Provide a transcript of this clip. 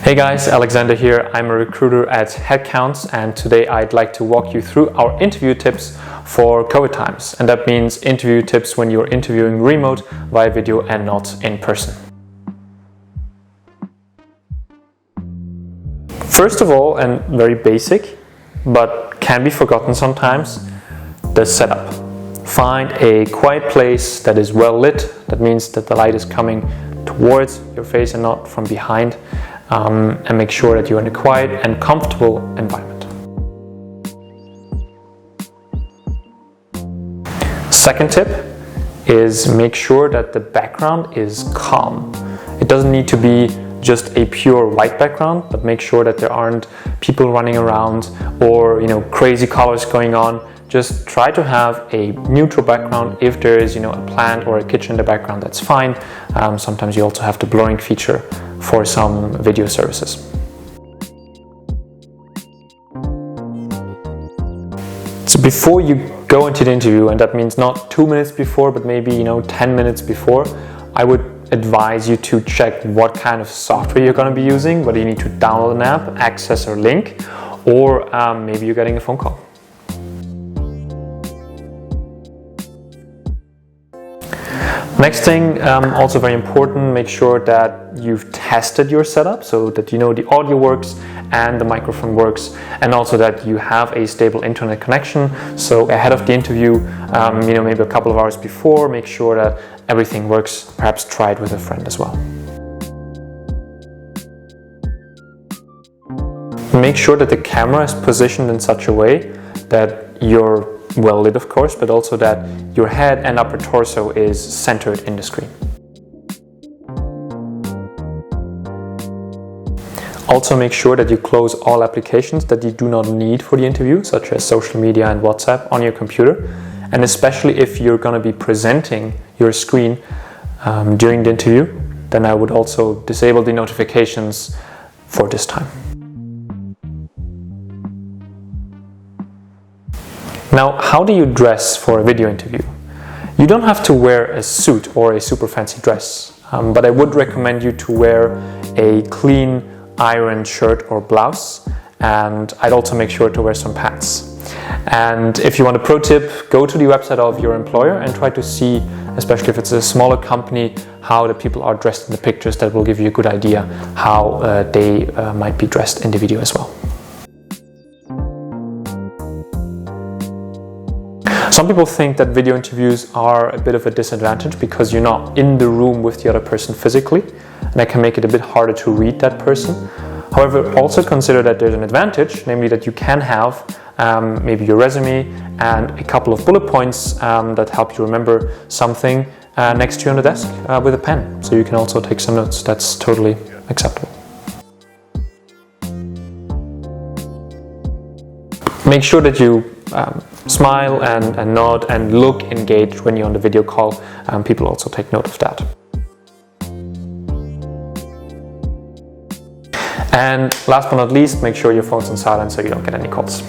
Hey guys, Alexander here. I'm a recruiter at Headquartered, and today I'd like to walk you through our interview tips for COVID times. And that means interview tips when you're interviewing remote via video and not in person. First of all, and very basic, but can be forgotten sometimes, the setup. Find a quiet place that is well lit. That means that the light is coming towards your face and not from behind. And make sure that you're in a quiet and comfortable environment. Second tip is make sure that the background is calm. It doesn't need to be just a pure white background, but make sure that there aren't people running around or crazy colors going on. Just try to have a neutral background. If there is a plant or a kitchen in the background, that's fine. Sometimes you also have the blurring feature for some video services. So before you go into the interview, and that means not 2 minutes before, but maybe 10 minutes before, I would advise you to check what kind of software you're going to be using, whether you need to download an app, access a link, or maybe you're getting a phone call. Next thing, also very important, make sure that you've tested your setup so that the audio works and the microphone works, and also that you have a stable internet connection. So ahead of the interview, maybe a couple of hours before, make sure that everything works. Perhaps try it with a friend as well. Make sure that the camera is positioned in such a way that you're well lit, of course, but also that your head and upper torso is centered in the screen. Also make sure that you close all applications that you do not need for the interview, such as social media and WhatsApp on your computer. And especially if you're going to be presenting your screen during the interview, then I would also disable the notifications for this time. Now, how do you dress for a video interview? You don't have to wear a suit or a super fancy dress, but I would recommend you to wear a clean ironed shirt or blouse, and I'd also make sure to wear some pants. And if you want a pro tip, go to the website of your employer and try to see, especially if it's a smaller company, how the people are dressed in the pictures. That will give you a good idea how they might be dressed in the video as well. Some people think that video interviews are a bit of a disadvantage because you're not in the room with the other person physically, and that can make it a bit harder to read that person. However, also consider that there's an advantage, namely that you can have maybe your resume and a couple of bullet points that help you remember something next to you on the desk with a pen. So you can also take some notes. That's totally acceptable. Make sure that you smile and nod and look engaged when you're on the video call. People also take note of that. And last but not least, make sure your phone's on silent so you don't get any calls.